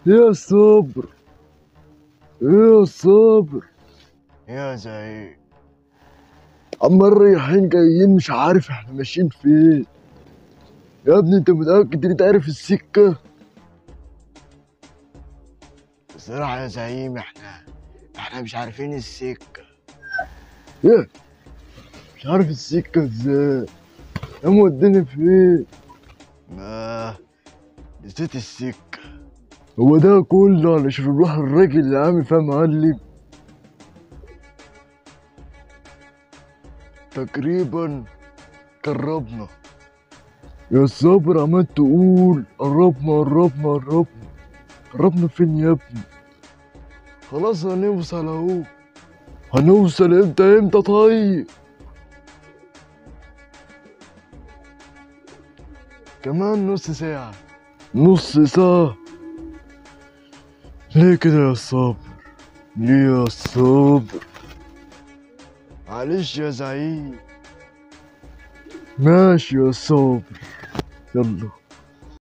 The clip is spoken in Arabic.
يا صابر، يا صابر. يا زعيم، عمال رايحين جايين مش عارف احنا ماشيين فين. يا ابني انت متأكد ان انت عارف السكة؟ بصراحة يا زعيم احنا مش عارفين السكة. ايه؟ مش عارف السكة ازاي؟ يا موديني فين؟ ما نسيت السكة. هو ده كله علشان نروح الراجل اللي عامل فيها معلم؟ تقريبا قربنا. يا صابر عمال تقول قربنا قربنا قربنا. قربنا فين يا ابني؟ خلاص هنوصل اهو. هنوصل امتى طيب؟ كمان نص ساعة. نص ساعة؟ ليه كده يا صابر؟ ليه يا صابر؟ معلش يا زعيم. ماشي يا صابر، يلا.